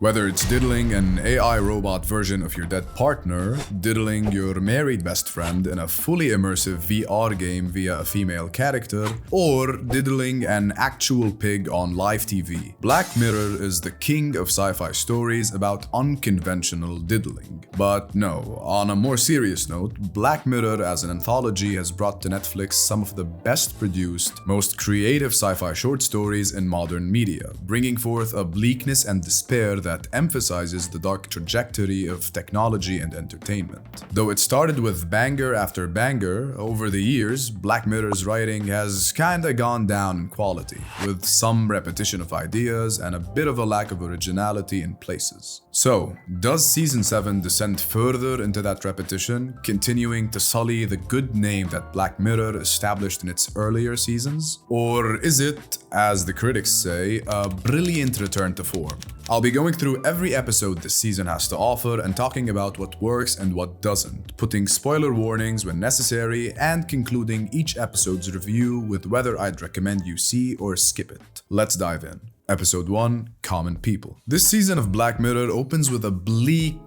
Whether it's diddling an AI robot version of your dead partner, diddling your married best friend in a fully immersive VR game via a female character, or diddling an actual pig on live TV, Black Mirror is the king of sci-fi stories about unconventional diddling. But no, on a more serious note, Black Mirror as an anthology has brought to Netflix some of the best produced, most creative sci-fi short stories in modern media, bringing forth a bleakness and despair that emphasizes the dark trajectory of technology and entertainment. Though it started with banger after banger, over the years, Black Mirror's writing has kinda gone down in quality, with some repetition of ideas and a bit of a lack of originality in places. So, does Season 7 descend further into that repetition, continuing to sully the good name that Black Mirror established in its earlier seasons? Or is it, as the critics say, a brilliant return to form? I'll be going through every episode this season has to offer and talking about what works and what doesn't, putting spoiler warnings when necessary, and concluding each episode's review with whether I'd recommend you see or skip it. Let's dive in. Episode 1, Common People. This season of Black Mirror opens with a bleak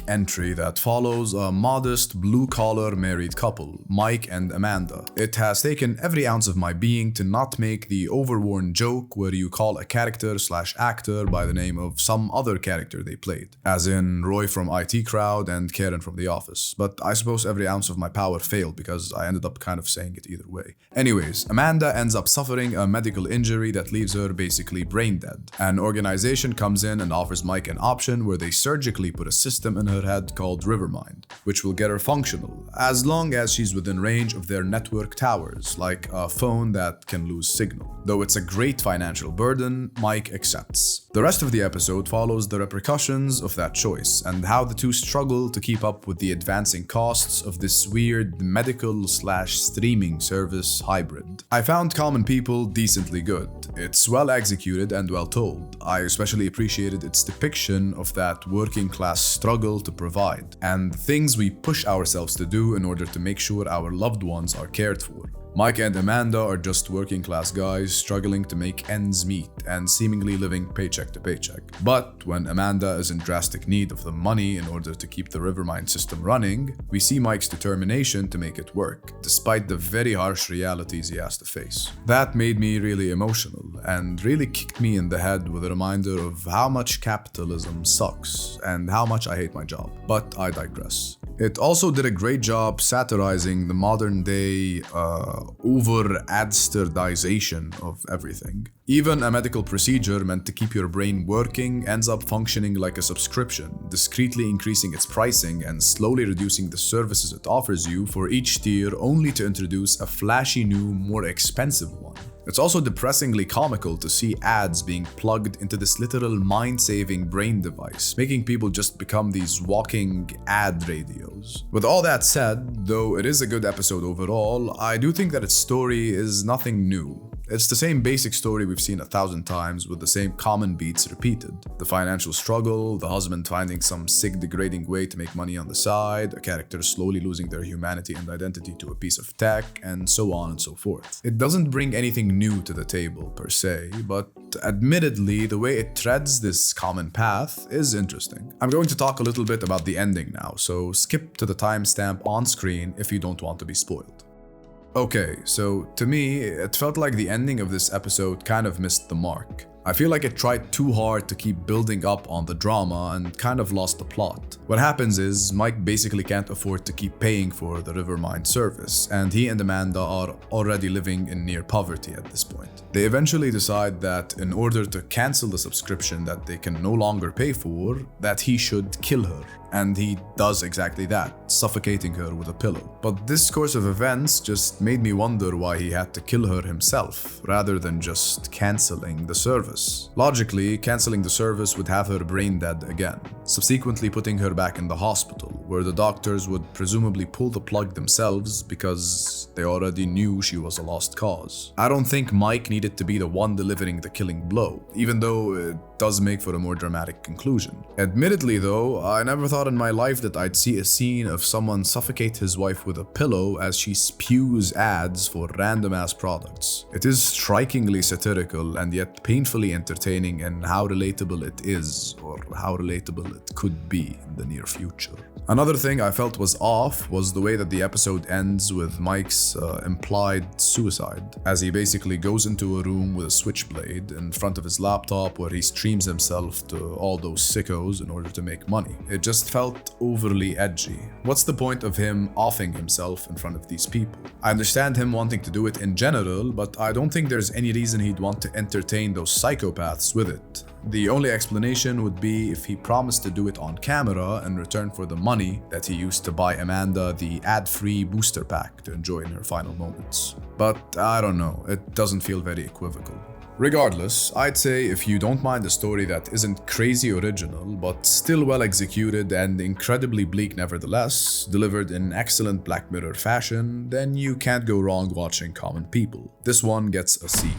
entry that follows a modest blue-collar married couple, Mike and Amanda. It has taken every ounce of my being to not make the overworn joke where you call a character/actor by the name of some other character they played, as in Roy from IT Crowd and Karen from The Office. But I suppose every ounce of my power failed because I ended up kind of saying it either way. Anyways, Amanda ends up suffering a medical injury that leaves her basically brain dead. An organization comes in and offers Mike an option where they surgically put a system in her head called Rivermind, which will get her functional, as long as she's within range of their network towers, like a phone that can lose signal. Though it's a great financial burden, Mike accepts. The rest of the episode follows the repercussions of that choice, and how the two struggle to keep up with the advancing costs of this weird medical/streaming service hybrid. I found Common People decently good. It's well executed and well told. I especially appreciated its depiction of that working class struggle to provide, and the things we push ourselves to do in order to make sure our loved ones are cared for. Mike and Amanda are just working class guys struggling to make ends meet and seemingly living paycheck to paycheck. But when Amanda is in drastic need of the money in order to keep the Rivermind system running, we see Mike's determination to make it work, despite the very harsh realities he has to face. That made me really emotional and really kicked me in the head with a reminder of how much capitalism sucks and how much I hate my job. But I digress. It also did a great job satirizing the modern day over-adsterdization of everything. Even a medical procedure meant to keep your brain working ends up functioning like a subscription, discreetly increasing its pricing and slowly reducing the services it offers you for each tier, only to introduce a flashy new, more expensive one. It's also depressingly comical to see ads being plugged into this literal mind-saving brain device, making people just become these walking ad radios. With all that said, though it is a good episode overall, I do think that its story is nothing new. It's the same basic story we've seen 1,000 times with the same common beats repeated. The financial struggle, the husband finding some sick degrading way to make money on the side, a character slowly losing their humanity and identity to a piece of tech, and so on and so forth. It doesn't bring anything new to the table per se, but admittedly the way it treads this common path is interesting. I'm going to talk a little bit about the ending now, so skip to the timestamp on screen if you don't want to be spoiled. Okay, so to me, it felt like the ending of this episode kind of missed the mark. I feel like it tried too hard to keep building up on the drama and kind of lost the plot. What happens is, Mike basically can't afford to keep paying for the Rivermind service, and he and Amanda are already living in near poverty at this point. They eventually decide that in order to cancel the subscription that they can no longer pay for, that he should kill her. And he does exactly that, suffocating her with a pillow. But this course of events just made me wonder why he had to kill her himself, rather than just cancelling the service. Logically, cancelling the service would have her brain dead again, subsequently putting her back in the hospital, where the doctors would presumably pull the plug themselves because they already knew she was a lost cause. I don't think Mike needed to be the one delivering the killing blow, even though it does make for a more dramatic conclusion. Admittedly though, I never thought in my life that I'd see a scene of someone suffocate his wife with a pillow as she spews ads for random ass products. It is strikingly satirical and yet painfully truly entertaining and how relatable it is, or how relatable it could be in the near future. Another thing I felt was off was the way that the episode ends with Mike's implied suicide, as he basically goes into a room with a switchblade in front of his laptop where he streams himself to all those sickos in order to make money. It just felt overly edgy. What's the point of him offing himself in front of these people? I understand him wanting to do it in general, but I don't think there's any reason he'd want to entertain those psychopaths with it. The only explanation would be if he promised to do it on camera in return for the money that he used to buy Amanda the ad-free booster pack to enjoy in her final moments. But I don't know, it doesn't feel very equivocal. Regardless, I'd say if you don't mind a story that isn't crazy original, but still well executed and incredibly bleak nevertheless, delivered in excellent Black Mirror fashion, then you can't go wrong watching Common People. This one gets a C.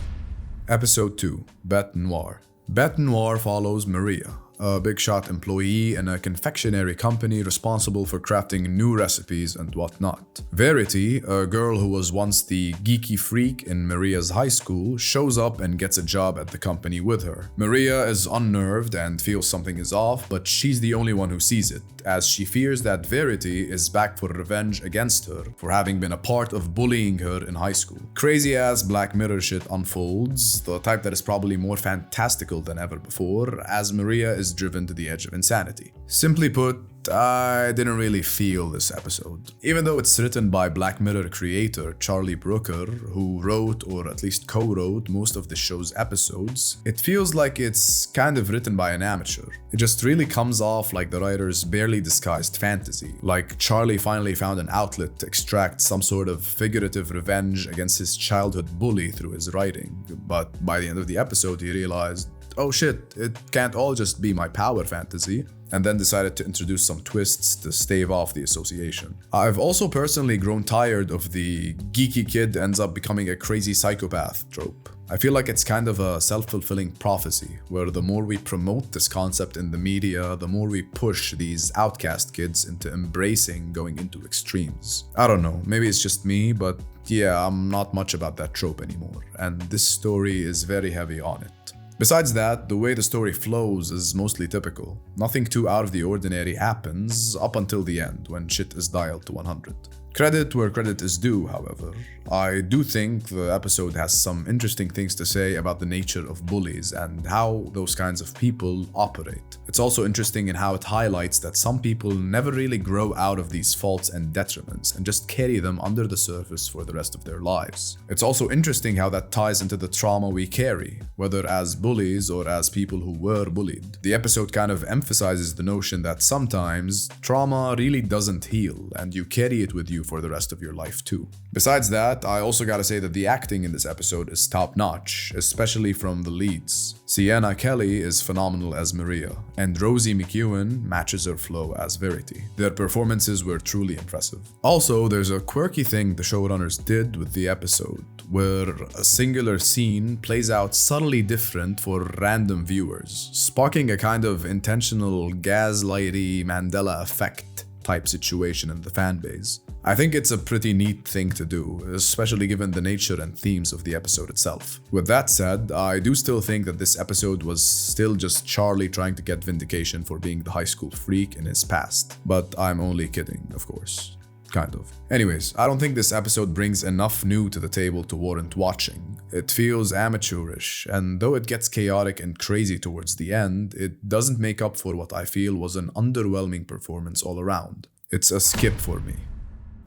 Episode 2, Bete Noire. Bete Noire follows Maria, a big-shot employee in a confectionery company responsible for crafting new recipes and whatnot. Verity, a girl who was once the geeky freak in Maria's high school, shows up and gets a job at the company with her. Maria is unnerved and feels something is off, but she's the only one who sees it, as she fears that Verity is back for revenge against her for having been a part of bullying her in high school. Crazy-ass Black Mirror shit unfolds, the type that is probably more fantastical than ever before, as Maria is driven to the edge of insanity. Simply put, I didn't really feel this episode. Even though it's written by Black Mirror creator Charlie Brooker, who wrote or at least co-wrote most of the show's episodes, it feels like it's kind of written by an amateur. It just really comes off like the writer's barely disguised fantasy, like Charlie finally found an outlet to extract some sort of figurative revenge against his childhood bully through his writing, but by the end of the episode he realized, oh shit, it can't all just be my power fantasy, and then decided to introduce some twists to stave off the association. I've also personally grown tired of the geeky kid ends up becoming a crazy psychopath trope. I feel like it's kind of a self-fulfilling prophecy, where the more we promote this concept in the media, the more we push these outcast kids into embracing going into extremes. I don't know, maybe it's just me, but yeah, I'm not much about that trope anymore, and this story is very heavy on it. Besides that, the way the story flows is mostly typical. Nothing too out of the ordinary happens up until the end, when shit is dialed to 100. Credit where credit is due, however. I do think the episode has some interesting things to say about the nature of bullies and how those kinds of people operate. It's also interesting in how it highlights that some people never really grow out of these faults and detriments and just carry them under the surface for the rest of their lives. It's also interesting how that ties into the trauma we carry, whether as bullies or as people who were bullied. The episode kind of emphasizes the notion that sometimes trauma really doesn't heal and you carry it with you for the rest of your life too. Besides that, I also gotta say that the acting in this episode is top-notch, especially from the leads. Sienna Kelly is phenomenal as Maria, and Rosie McEwen matches her flow as Verity. Their performances were truly impressive. Also, there's a quirky thing the showrunners did with the episode, where a singular scene plays out subtly different for random viewers, sparking a kind of intentional gaslighty Mandela effect type situation in the fanbase. I think it's a pretty neat thing to do, especially given the nature and themes of the episode itself. With that said, I do still think that this episode was still just Charlie trying to get vindication for being the high school freak in his past. But I'm only kidding, of course. Kind of. Anyways, I don't think this episode brings enough new to the table to warrant watching. It feels amateurish, and though it gets chaotic and crazy towards the end, it doesn't make up for what I feel was an underwhelming performance all around. It's a skip for me.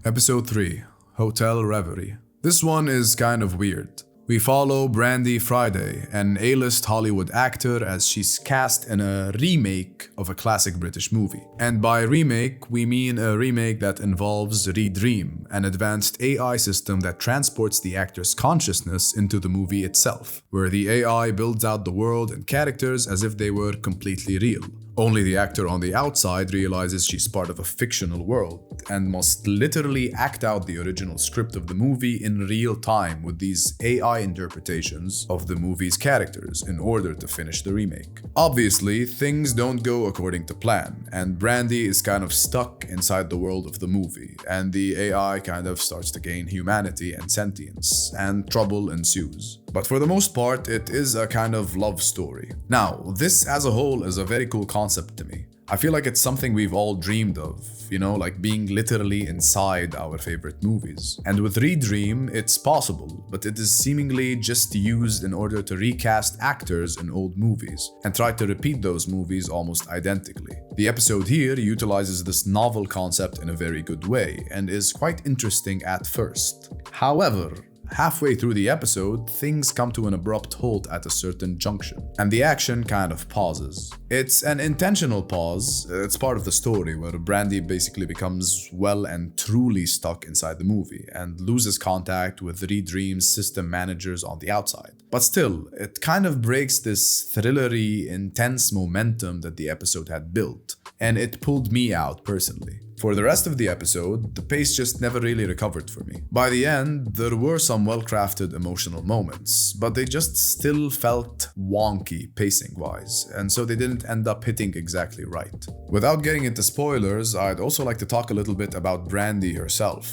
Episode 3, Hotel Reverie. This one is kind of weird. We follow Brandy Friday, an A-list Hollywood actor, as she's cast in a remake of a classic British movie. And by remake, we mean a remake that involves Redream, an advanced AI system that transports the actor's consciousness into the movie itself, where the AI builds out the world and characters as if they were completely real. Only the actor on the outside realizes she's part of a fictional world and must literally act out the original script of the movie in real time with these AI interpretations of the movie's characters in order to finish the remake. Obviously, things don't go according to plan, and Brandy is kind of stuck inside the world of the movie, and the AI kind of starts to gain humanity and sentience, and trouble ensues. But for the most part, it is a kind of love story. Now, this as a whole is a very cool concept to me. I feel like it's something we've all dreamed of, like being literally inside our favorite movies. And with Redream, it's possible, but it is seemingly just used in order to recast actors in old movies and try to repeat those movies almost identically. The episode here utilizes this novel concept in a very good way and is quite interesting at first. However, halfway through the episode, things come to an abrupt halt at a certain junction, and the action kind of pauses. It's an intentional pause. It's part of the story where Brandy basically becomes well and truly stuck inside the movie and loses contact with Redream's system managers on the outside. But still, it kind of breaks this thrillery, intense momentum that the episode had built, and it pulled me out personally. For the rest of the episode, the pace just never really recovered for me. By the end, there were some well-crafted emotional moments, but they just still felt wonky pacing-wise, and so they didn't end up hitting exactly right. Without getting into spoilers, I'd also like to talk a little bit about Brandy herself.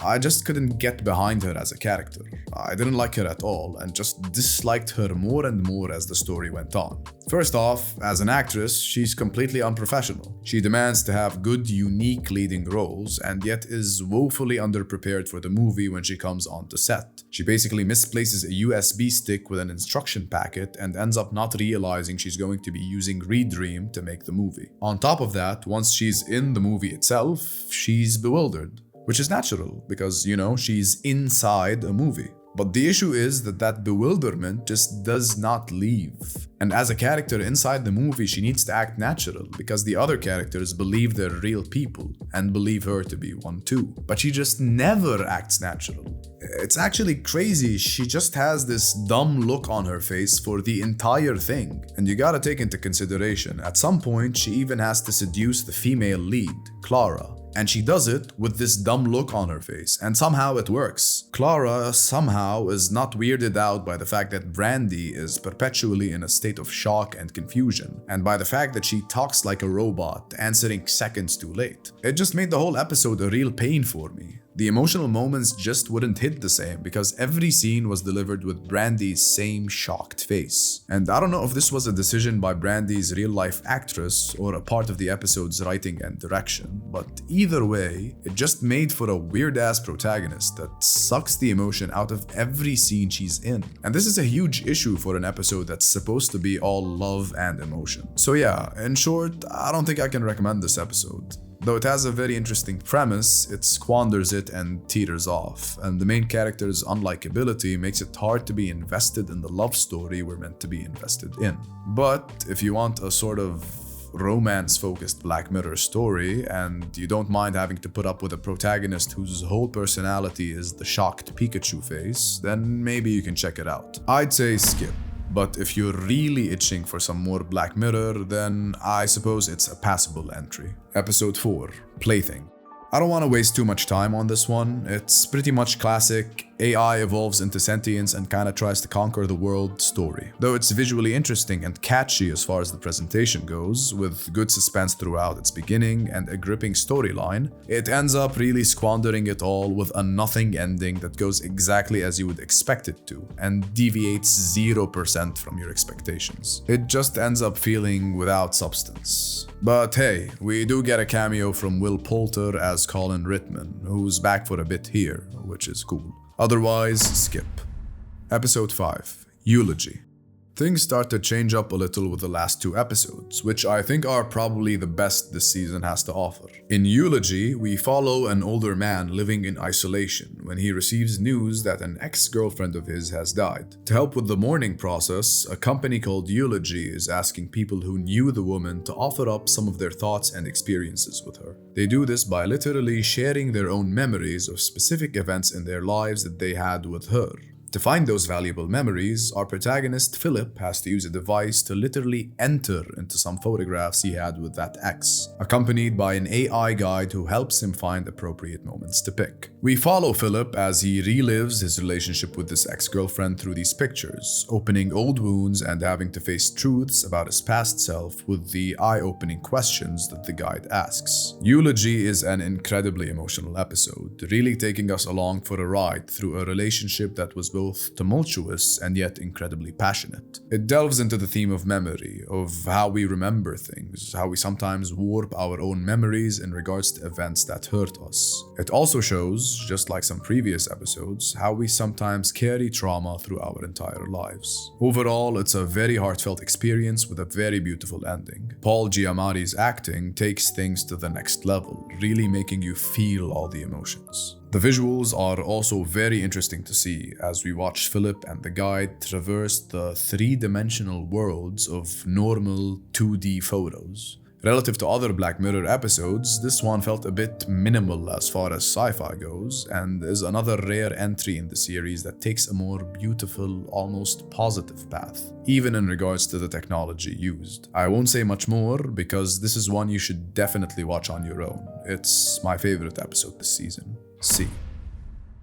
I just couldn't get behind her as a character. I didn't like her at all, and just disliked her more and more as the story went on. First off, as an actress, she's completely unprofessional. She demands to have good, unique leading roles, and yet is woefully underprepared for the movie when she comes onto set. She basically misplaces a USB stick with an instruction packet and ends up not realizing she's going to be using Redream to make the movie. On top of that, once she's in the movie itself, she's bewildered. Which is natural, because, she's inside a movie. But the issue is that bewilderment just does not leave. And as a character inside the movie, she needs to act natural because the other characters believe they're real people and believe her to be one too. But she just never acts natural. It's actually crazy. She just has this dumb look on her face for the entire thing. And you gotta take into consideration, at some point, she even has to seduce the female lead, Clara. And she does it with this dumb look on her face, and somehow it works. Clara somehow is not weirded out by the fact that Brandy is perpetually in a state of shock and confusion, and by the fact that she talks like a robot, answering seconds too late. It just made the whole episode a real pain for me. The emotional moments just wouldn't hit the same because every scene was delivered with Brandy's same shocked face. And I don't know if this was a decision by Brandy's real-life actress or a part of the episode's writing and direction, but either way, it just made for a weird-ass protagonist that sucks the emotion out of every scene she's in. And this is a huge issue for an episode that's supposed to be all love and emotion. So yeah, in short, I don't think I can recommend this episode. Though it has a very interesting premise, it squanders it and teeters off, and the main character's unlikability makes it hard to be invested in the love story we're meant to be invested in. But if you want a sort of romance-focused Black Mirror story, and you don't mind having to put up with a protagonist whose whole personality is the shocked Pikachu face, then maybe you can check it out. I'd say skip. But if you're really itching for some more Black Mirror, then I suppose it's a passable entry. Episode 4, Plaything. I don't want to waste too much time on this one. It's pretty much classic AI evolves into sentience and kinda tries to conquer the world story. Though it's visually interesting and catchy as far as the presentation goes, with good suspense throughout its beginning and a gripping storyline, it ends up really squandering it all with a nothing ending that goes exactly as you would expect it to, and deviates 0% from your expectations. It just ends up feeling without substance. But hey, we do get a cameo from Will Poulter as Colin Rittman, who's back for a bit here, which is cool. Otherwise, skip. Episode 5, Eulogy. Things start to change up a little with the last 2 episodes, which I think are probably the best this season has to offer. In Eulogy, we follow an older man living in isolation when he receives news that an ex-girlfriend of his has died. To help with the mourning process, a company called Eulogy is asking people who knew the woman to offer up some of their thoughts and experiences with her. They do this by literally sharing their own memories of specific events in their lives that they had with her. To find those valuable memories, our protagonist Philip has to use a device to literally enter into some photographs he had with that ex, accompanied by an AI guide who helps him find appropriate moments to pick. We follow Philip as he relives his relationship with this ex-girlfriend through these pictures, opening old wounds and having to face truths about his past self with the eye-opening questions that the guide asks. Eulogy is an incredibly emotional episode, really taking us along for a ride through a relationship that was both both tumultuous and yet incredibly passionate. It delves into the theme of memory, of how we remember things, how we sometimes warp our own memories in regards to events that hurt us. It also shows, just like some previous episodes, how we sometimes carry trauma through our entire lives. Overall, it's a very heartfelt experience with a very beautiful ending. Paul Giamatti's acting takes things to the next level, really making you feel all the emotions. The visuals are also very interesting to see as we watch Philip and the guide traverse the three-dimensional worlds of normal 2D photos. Relative to other Black Mirror episodes, this one felt a bit minimal as far as sci-fi goes, and is another rare entry in the series that takes a more beautiful, almost positive path, even in regards to the technology used. I won't say much more because this is one you should definitely watch on your own. It's my favorite episode this season. C.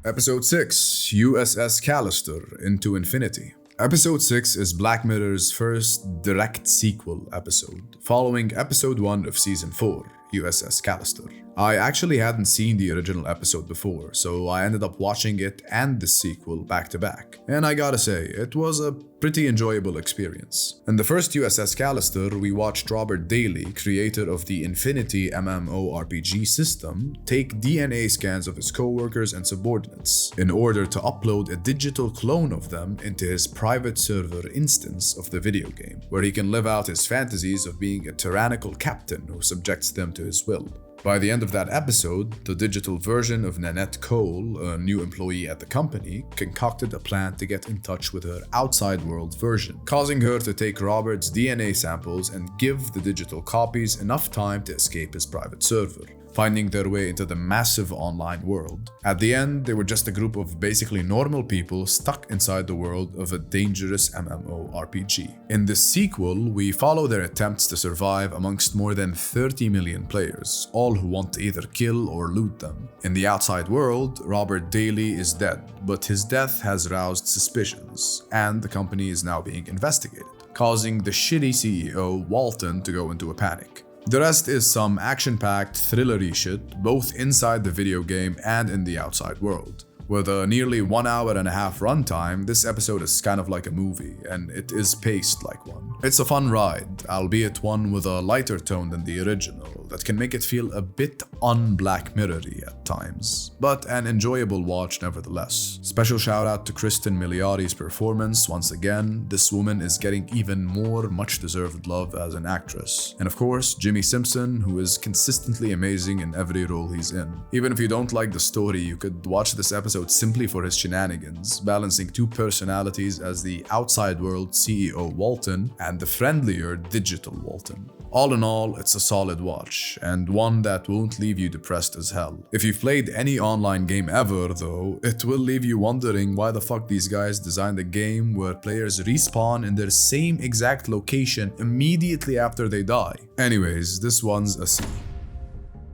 Episode 6, USS Calister Into Infinity. Episode 6 is Black Mirror's first direct sequel episode, following episode 1 of season 4, USS Calister. I actually hadn't seen the original episode before, so I ended up watching it and the sequel back to back. And I gotta say, it was a pretty enjoyable experience. In the first USS Calister, we watched Robert Daly, creator of the Infinity MMORPG system, take DNA scans of his co-workers and subordinates in order to upload a digital clone of them into his private server instance of the video game, where he can live out his fantasies of being a tyrannical captain who subjects them to his will. By the end of that episode, the digital version of Nanette Cole, a new employee at the company, concocted a plan to get in touch with her outside world version, causing her to take Robert's DNA samples and give the digital copies enough time to escape his private server, finding their way into the massive online world. At the end, they were just a group of basically normal people stuck inside the world of a dangerous MMORPG. In this sequel, we follow their attempts to survive amongst more than 30 million players, all who want to either kill or loot them. In the outside world, Robert Daly is dead, but his death has roused suspicions, and the company is now being investigated, causing the shitty CEO, Walton, to go into a panic. The rest is some action-packed, thrillery shit, both inside the video game and in the outside world. With a nearly 1 hour and a half runtime, this episode is kind of like a movie, and it is paced like one. It's a fun ride, albeit one with a lighter tone than the original, that can make it feel a bit un-Black Mirror-y at times, but an enjoyable watch nevertheless. Special shout out to Kristen Miliotti's performance. Once again, this woman is getting even more much-deserved love as an actress. And of course, Jimmy Simpson, who is consistently amazing in every role he's in. Even if you don't like the story, you could watch this episode simply for his shenanigans, balancing two personalities as the outside world CEO Walton and the friendlier digital Walton. All in all, it's a solid watch, and one that won't leave you depressed as hell. If you've played any online game ever, though, it will leave you wondering why the fuck these guys designed a game where players respawn in their same exact location immediately after they die. Anyways, this one's a C.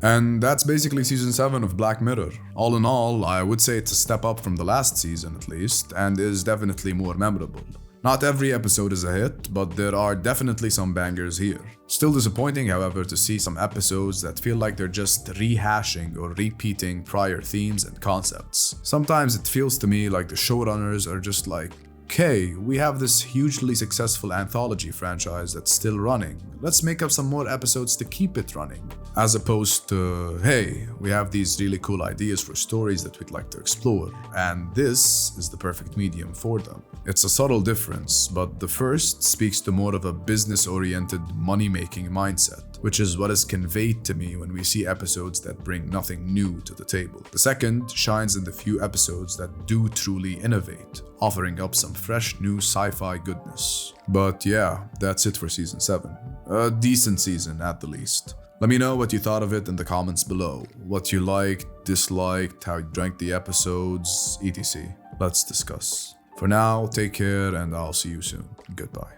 And that's basically season 7 of Black Mirror. All in all, I would say it's a step up from the last season at least, and is definitely more memorable. Not every episode is a hit, but there are definitely some bangers here. Still disappointing, however, to see some episodes that feel like they're just rehashing or repeating prior themes and concepts. Sometimes it feels to me like the showrunners are just like, okay, we have this hugely successful anthology franchise that's still running. Let's make up some more episodes to keep it running. As opposed to, hey, we have these really cool ideas for stories that we'd like to explore, and this is the perfect medium for them. It's a subtle difference, but the first speaks to more of a business-oriented, money-making mindset, which is what is conveyed to me when we see episodes that bring nothing new to the table. The second shines in the few episodes that do truly innovate, offering up some fresh new sci-fi goodness. But yeah, that's it for season 7. A decent season at the least. Let me know what you thought of it in the comments below. What you liked, disliked, how you ranked the episodes, etc. Let's discuss. For now, take care and I'll see you soon. Goodbye.